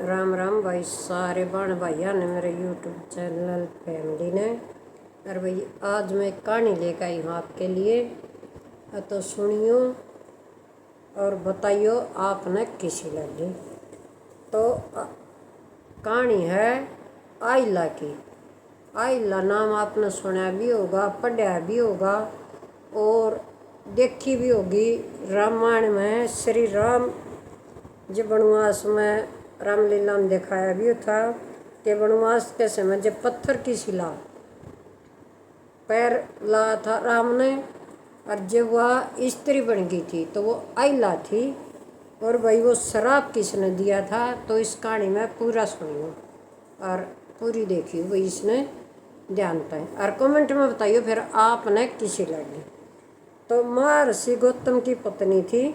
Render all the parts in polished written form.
राम राम भाई सारे बहन भाइयों ने मेरे यूट्यूब चैनल फैमिली ने। और भाई आज मैं कहानी लेकर आई हूँ आपके लिए। तो सुनियो और बताइयो आपने किसी लगी। तो कहानी है आइला की। आइला नाम आपने सुना भी होगा, पढ़ा भी होगा और देखी भी होगी। रामायण में श्री राम जब वनवास में रामलीला में दिखाया भी था कि वनवास के समय जब पत्थर की शिला पैर ला था राम ने, और जब वह स्त्री बन गई थी तो वो आइला थी। और भाई वो शराब किसने दिया था तो इस कहानी में पूरा सुनियो और पूरी देखियो भाई, इसने ध्यान था। और कमेंट में बताइए फिर आपने किसी लगी। तो महर्षि गौतम की पत्नी थी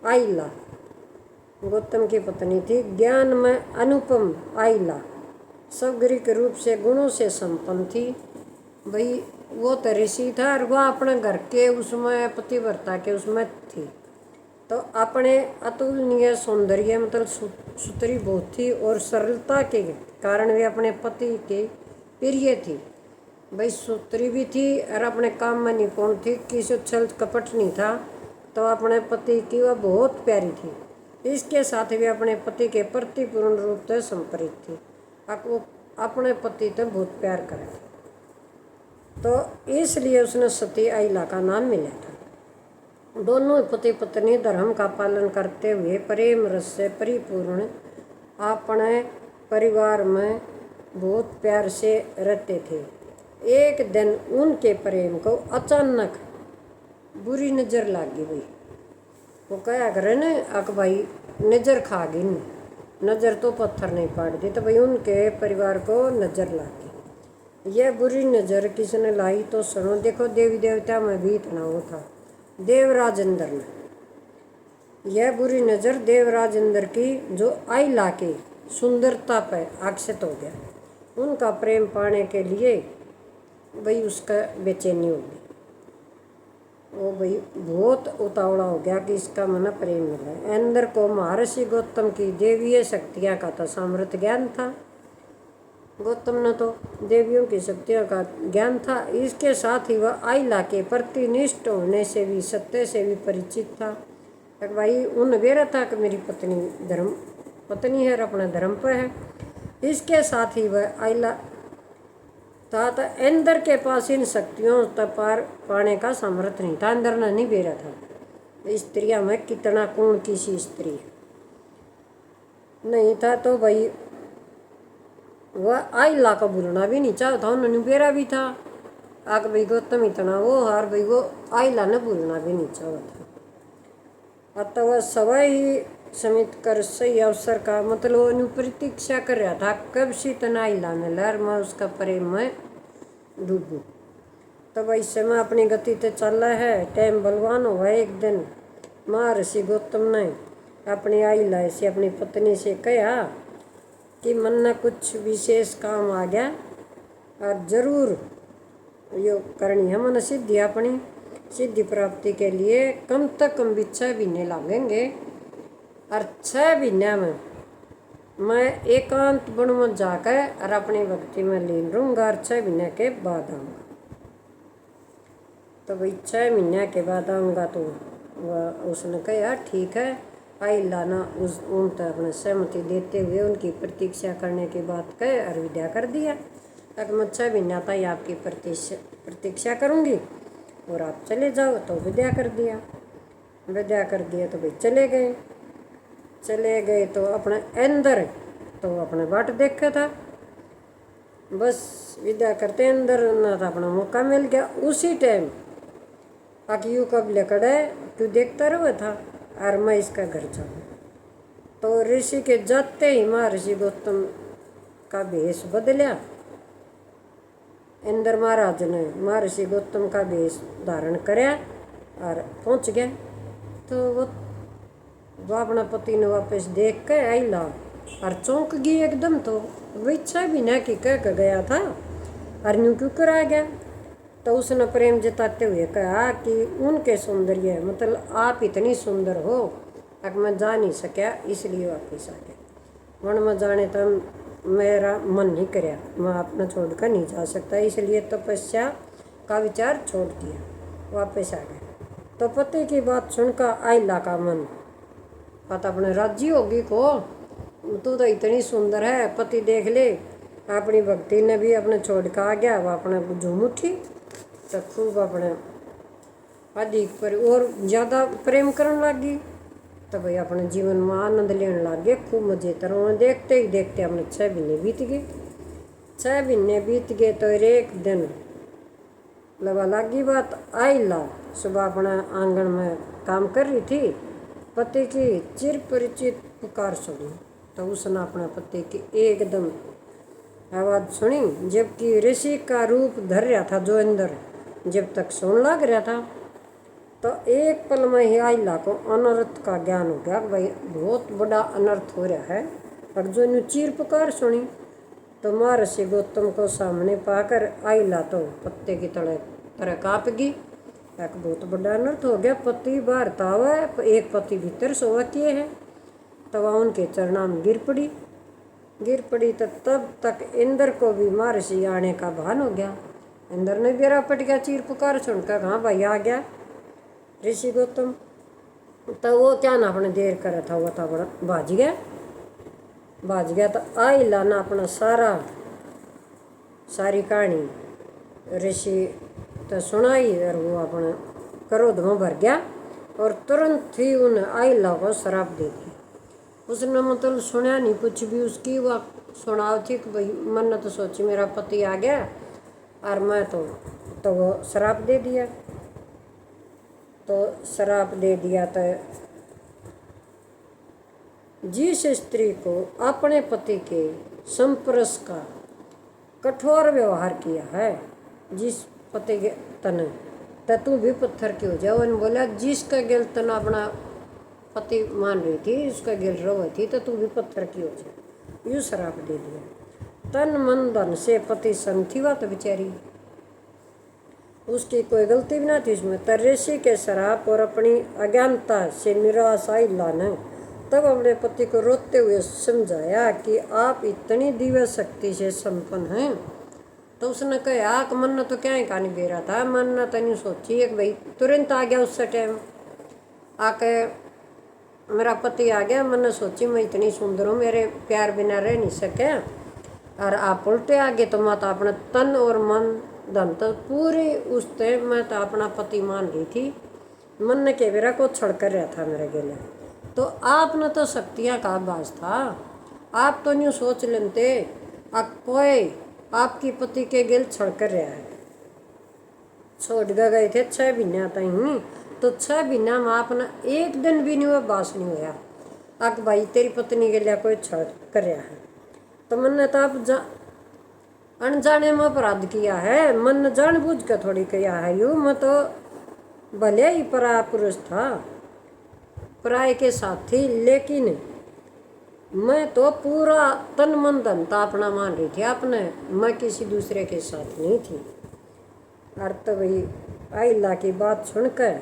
आइला। गौतम की पत्नी थी ज्ञान में अनुपम आइला, सौगरिक रूप से गुणों से संपन्न थी। भाई वो तो ऋषि था और वह अपने घर के उसमें पतिव्रता के उसमें थी। तो अपने अतुलनीय सौंदर्य मतलब सुतरी बहुत थी और सरलता के कारण वे अपने पति के प्रिय थी। भाई सुतरी भी थी और अपने काम में निपुण थी, किसी छल कपट नहीं था। तो अपने पति की वह बहुत प्यारी थी। इसके साथ वे अपने पति के प्रति पूर्ण रूप से संप्रीत थी। वो अपने पति से बहुत प्यार करे, तो इसलिए उसने सती आइला का नाम मिला था। दोनों पति पत्नी धर्म का पालन करते हुए प्रेम रस से परिपूर्ण अपने परिवार में बहुत प्यार से रहते थे। एक दिन उनके प्रेम को अचानक बुरी नज़र लगी। भाई वो क्या करे न, अक भाई नज़र खा गई न, नज़र तो पत्थर नहीं पाड़ दी। तो भाई उनके परिवार को नज़र लगी। यह बुरी नज़र किसने लाई तो सुनो। देखो देवी देवता में भी इतना वो था, देवराज इंद्र ने। यह बुरी नज़र देवराज इंद्र की जो आइला की सुंदरता पर आकर्षित हो गया। उनका प्रेम पाने के लिए भाई उसका बेचैनी होगी। वो भाई बहुत उतावला हो गया कि इसका मन प्रेम मिला। इंद्र को महर्षि गौतम की देवीय शक्तियाँ का तो सामर्थ्य ज्ञान था। गौतम ने तो देवियों की शक्तियों का ज्ञान था। इसके साथ ही वह आइला के प्रति निष्ठ होने से भी, सत्य से भी परिचित था। भाई उन वेरा था कि मेरी पत्नी है और अपने धर्म पर है। इसके साथ ही वह आइला था तो इंद्र के पास इन शक्तियों तक पार पाने का सामर्थ्य नहीं था। इंद्र ने नहीं बेरा था स्त्रियां में कितना कौन किसी स्त्री नहीं था। तो भाई वह आइला का भूलना भी नहीं चाहता, उन्होंने बेरा भी था। आग भाई गौतम इतना वो हार भाई वो आइला ने भूलना भी नहीं चाहता। अतः वह सवै ही समित कर सही अवसर का मतलब प्रतीक्षा कर रहा था कब शीतन आइला में लहर में उसका प्रेम में डूबू। तो भाई समय अपनी गति से चल रहा है, टाइम बलवान हुआ। एक दिन महर्षि गौतम ने अपनी आइला से अपनी पत्नी से कहा कि मन में कुछ विशेष काम आ गया और जरूर यो करनी है। मन सिद्धि अपनी सिद्धि प्राप्ति के लिए कम तक कम भी 6 महीने लगेंगे। और 6 महीने में मैं एकांत वन में जाकर और अपनी भक्ति में लीन रहूँगा और 6 महीने के बाद आऊँगा। तो भाई 6 महीने के बाद आऊँगा। तो वह उसने कहा ठीक है। आइला ना उन तक अपने सहमति देते हुए उनकी प्रतीक्षा करने की बात कहे और विदा कर दिया। तक मैं 6 महीना तक आपकी प्रतीक्षा करूँगी और आप चले जाओ। तो विदा कर दिया। विदा कर दिया तो भाई चले गए। तो अपने इंद्र तो अपने बाट देखे था। बस विदा करते इंद्र ना था अपना मौका मिल गया। उसी टाइम अकयू कब लेकड़े तू देखता रहा था और मैं इसका घर जाऊँ। तो ऋषि के जाते ही महर्षि गौतम का भेष बदला। इंद्र महाराज ने महर्षि गौतम का भेष धारण कराया और पहुँच गया। तो वो अपना पति ने वापस देख के आइला और चौंक गई एकदम। तो वही 6 महीने की कह गया था और न्यू क्यों करा गया। तो उसने प्रेम जताते हुए कहा कि उनके सौंदर्य मतलब आप इतनी सुंदर हो अब मैं जा नहीं सका, इसलिए वापस आ गया। वन में जाने तो मेरा मन नहीं करया, मैं अपना छोड़कर नहीं जा सकता, इसलिए तपस्या का विचार छोड़ दिया, वापस आ गया। तो पति की बात सुनकर आइला का मन बात अपने राजी होगी को, तू तो इतनी सुंदर है, पति देख ले। अपनी भक्ति ने भी अपने छोड़ कर आ गया, वह अपने झूम उठी तो खूब अपने अधिक पर और ज़्यादा प्रेम करने लगी। तो भाई अपने जीवन में आनंद लेने लग गए, खूब मजे तरह। देखते ही देखते हमने 6 महीने बीत गए। 6 महीने बीत गए तो एक दिन लगा लगी बात आइला सुबह अपना आंगन में काम कर रही थी, पति की चिर परिचित पुकार सुनी। तो उसने अपने पति की एकदम आवाज़ सुनी, जबकि ऋषि का रूप धर रहा था जो अंदर जब तक सुन लग रहा था। तो एक पल में ही आइला को अनर्थ का ज्ञान हो गया, भाई बहुत बड़ा अनर्थ हो रहा है। और जो इन चीर पुकार सुनी तो महर्षि गौतम को सामने पाकर आइला तो पत्ते की तरह काँप गई। एक बहुत बड़ा अनर्थ हो गया, पति बाहर था हुआ है, एक पति भीतर सोवा किए है। तो वह उनके चरणों में गिर पड़ी। तो तब तक इंद्र को भी महर्षि आने का भान हो गया। इंद्र ने भी पट गया, चीर पुकार सुनकर, हाँ भाई आ गया ऋषि गौतम। तो वो क्या ना अपने देर कर था, वो था बड़ा भाज गया। तो आइला ना अपना सारी कहानी ऋषि तो सुनाई, और वो अपने क्रोध में भर गया और तुरंत ही उन आइला को श्राप दे दिया। उसने मतलब सुना नहीं कुछ भी, उसकी वह सुनाव थी कि भाई मन ने तो सोची मेरा पति आ गया और मैं तो वो श्राप दे दिया। तो श्राप दे दिया तो जिस स्त्री को अपने पति के संपर्श का कठोर व्यवहार किया है, जिस पति के तन तू भी पत्थर की हो जाए। उन्होंने बोला जिसका गिल तन अपना पति मान रही थी, उसका गिल रही थी, तो तू भी पत्थर की हो जाए, यूँ श्राप दे दिया। तन मन धन से पति संग थी वह तो बेचारी, उसकी कोई गलती भी ना थी इसमें। तो ऋषि के श्राप और अपनी अज्ञानता से निराश आइला ने तब अपने पति को रोते हुए समझाया कि आप इतनी दिव्य शक्ति से संपन्न हैं। तो उसने कहा कि मन ने तो क्या ही कहानी दे रहा था, मन ने तो नहीं सोची एक भाई तुरंत आ गया उस टाइम आके मेरा पति आ गया। मैंने सोची मैं इतनी सुंदर हूँ, मेरे प्यार बिना रह नहीं सके, और आप उल्टे आगे तो मैं तो अपना तन और मन धन तो पूरी उससे मैं तो अपना पति मान रही थी। मन ने के मेरा को छड़ कर रहा था मेरे गले। तो आपने तो शक्तियाँ का आभास था, आप तो न्यू सोच लेते अब कोई आपकी पति के गिल छड़ कर रहा है। छोड़ गए थे 6 महीने आता ही, तो 6 महीना में आपने एक दिन भी नहीं हुआ बास नहीं हुआ अक भाई तेरी पत्नी के लिए कोई छड़ कर रहा है। तो मैंने तो आप अनजाने में अपराध किया है, मन जानबूझ कर थोड़ी किया है। यूँ मैं तो भले ही पराया पुरुष था, पराये के साथ थी, लेकिन मैं तो पूरा तन मन धन था अपना मान रही थी आपने, मैं किसी दूसरे के साथ नहीं थी। और तो वही आइला की बात सुनकर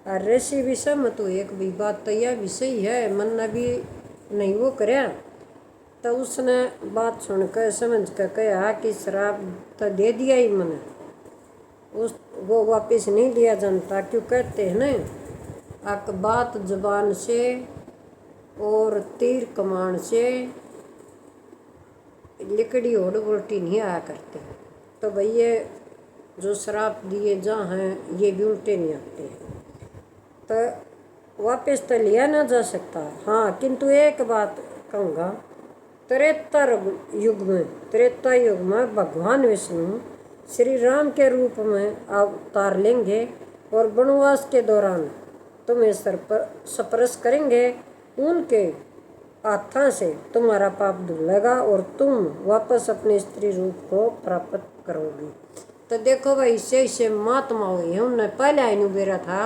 और ऋषि भी सहमत हुए, एक भी बात तो यह भी सही है, मन ने भी नहीं वो कराया। तो उसने बात सुनकर समझ कर कहा कि श्राप तो दे दिया ही मैंने, वो वापस नहीं लिया जानता। क्यों कहते हैं ना अक बात जुबान से और तीर कमान से लिकड़ी ओढ़ उल्टी नहीं आया करते। तो भाई ये जो श्राप दिए जहाँ हैं ये भी उल्टे नहीं आते हैं, तो वापस तो लिया ना जा सकता। हाँ किंतु एक बात कहूँगा, त्रेता युग में भगवान विष्णु श्री राम के रूप में अवतार लेंगे और वनवास के दौरान तुम्हें स्पर्श करेंगे, उनके हाथों से तुम्हारा पाप धुलेगा और तुम वापस अपने स्त्री रूप को प्राप्त करोगी। तो देखो भाई इससे महात्मा हुए हैं, उन्होंने पहले आयु बेरा था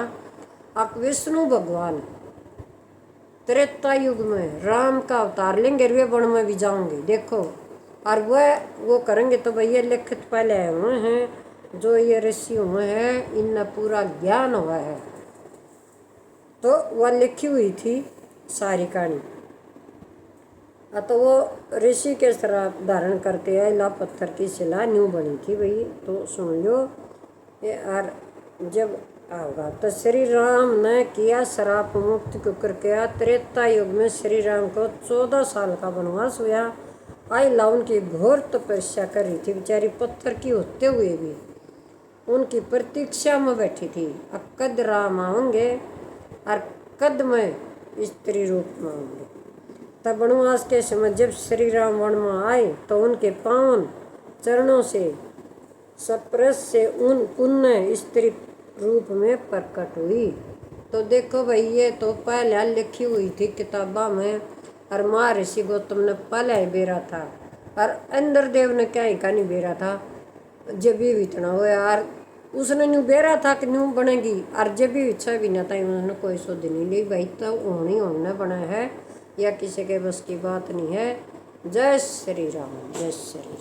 अब विष्णु भगवान त्रेता युग में राम का अवतार लेंगे, वे वन में भी जाओगे देखो, और वह वो करेंगे। तो भैया लिखित पहले आए हुए हैं, जो ये ऋषि हुए हैं इनने पूरा ज्ञान हुआ है, तो वह लिखी हुई थी सारी कहानी। तो वो ऋषि के श्राप धारण करते हैं ला पत्थर की शिला न्यू बनी थी भाई। तो सुन लो ये। और जब होगा तो श्री राम ने किया श्राप मुक्त कुकर किया। त्रेता युग में श्री राम को 14 साल का वनवास हुआ। आई ला उनकी घोर तपस्या कर रही थी बेचारी, पत्थर की होते हुए भी उनकी प्रतीक्षा में बैठी थी। कद राम आऊँगे और कद में स्त्री रूप में आऊँगे। तब वनवास के समय जब श्री राम वन में आए तो उनके पावन चरणों से स्पर्श से उन पुण्य स्त्री रूप में प्रकट हुई। तो देखो भाई ये तो पहले लिखी हुई थी किताबा में, और महर्षि गौतम ने पहले ही बेरा था, और इंद्रदेव ने क्या ही कहानी बेरा था जब भी इतना हुआ। और उसने न्यू बेरा था कि न्यू बनेगी, और जब भी इच्छा भी ना था उन्होंने कोई शुद्ध नहीं ली भाई। तो होनी होने बना है या किसी के बस की बात नहीं है। जय श्री राम, जय श्री राम।